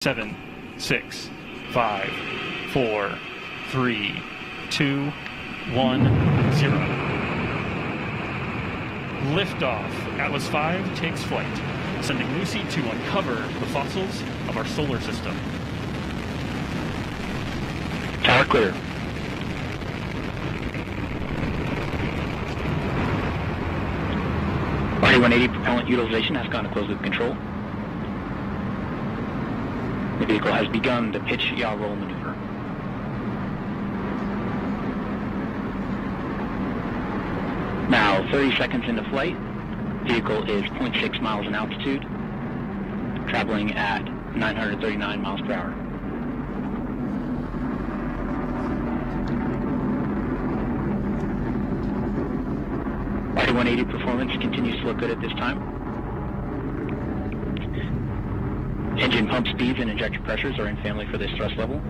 7, 6, 5, 4, 3, 2, 1, 0. Liftoff. Atlas V takes flight, sending Lucy to uncover the fossils of our solar system. Tower clear. RD-180 propellant utilization has gone to closed loop control. The vehicle has begun the pitch yaw roll maneuver. Now 30 seconds into flight, vehicle is 0.6 miles in altitude, traveling at 939 miles per hour. RD-180 performance continues to look good at this time. Engine pump speeds and injector pressures are in family for this thrust level.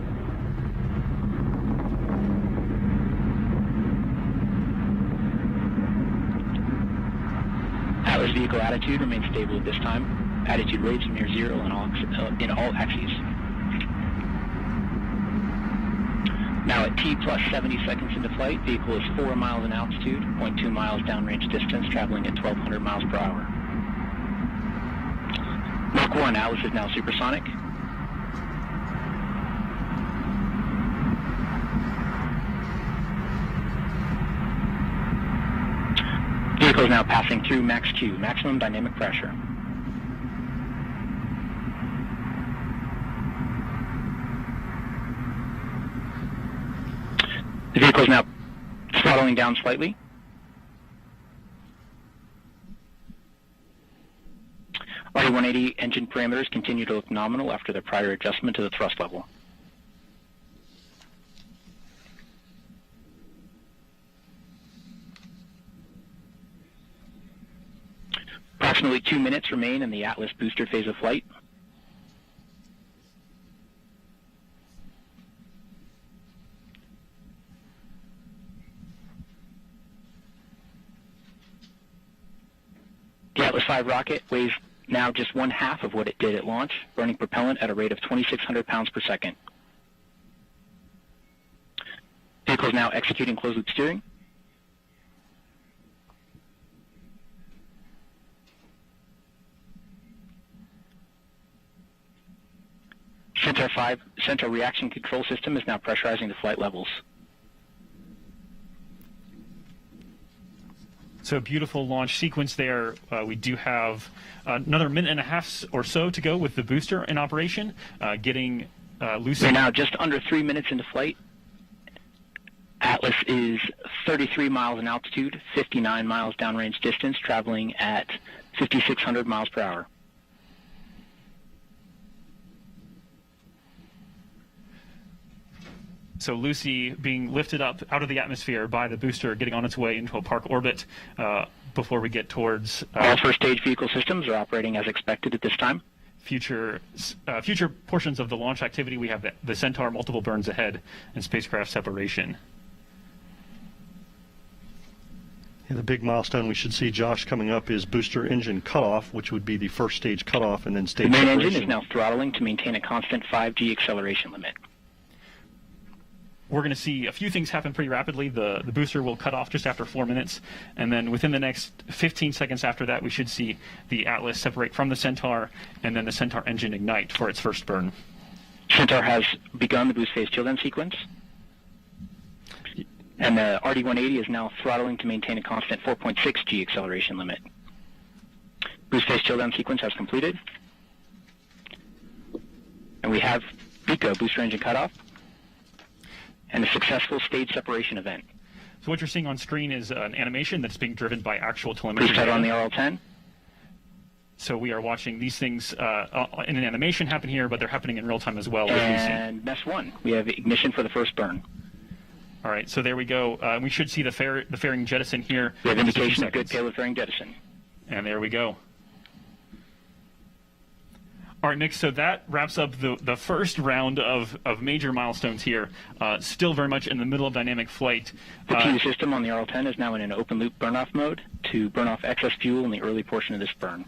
Atlas vehicle attitude remains stable at this time. Attitude rates are near zero in all axes. Now at T plus 70 seconds into flight, vehicle is 4 miles in altitude, 0.2 miles downrange distance, traveling at 1,200 miles per hour. Mach 1, Atlas is now supersonic. Vehicle is now passing through max Q, maximum dynamic pressure. The vehicle is now throttling down slightly. RD-180 engine parameters continue to look nominal after the prior adjustment to the thrust level. Approximately 2 minutes remain in the Atlas booster phase of flight. The Atlas V rocket weighs now just 1/2 of what it did at launch, burning propellant at a rate of 2,600 pounds per second. Vehicle is now executing closed-loop steering. Centaur reaction control system is now pressurizing the flight levels. So beautiful launch sequence there. We do have another minute and a half or so to go with the booster in operation, getting Lucy. We're now just under 3 minutes into flight. Atlas is 33 miles in altitude, 59 miles downrange distance, traveling at 5,600 miles per hour. So Lucy being lifted up out of the atmosphere by the booster, getting on its way into a park orbit before we get towards... All first stage vehicle systems are operating as expected at this time. Future portions of the launch activity, we have the Centaur multiple burns ahead and spacecraft separation. Yeah, the big milestone we should see, Josh, coming up is booster engine cutoff, which would be the first stage cutoff and then stage The main separation. engine is now throttling to maintain a constant 5G acceleration limit. We're going to see a few things happen pretty rapidly. The booster will cut off just after 4 minutes, and then within the next 15 seconds after that, we should see the Atlas separate from the Centaur, and then the Centaur engine ignite for its first burn. Centaur has begun the boost phase chill down sequence, and the RD-180 is now throttling to maintain a constant 4.6 G acceleration limit. Boost phase chill down sequence has completed, and we have BECO, booster engine cutoff, and a successful stage separation event. So what you're seeing on screen is an animation that's being driven by actual telemetry Preset data. on the RL-10. So we are watching these things in an animation happen here, but they're happening in real time as well. And mess 1, we have ignition for the first burn. All right, so there we go. We should see the fairing jettison here. We have indication of good payload fairing jettison. And there we go. All right, Nick, so that wraps up the first round of major milestones here. Still very much in the middle of dynamic flight. The TU system on the RL-10 is now in an open loop burn-off mode to burn off excess fuel in the early portion of this burn.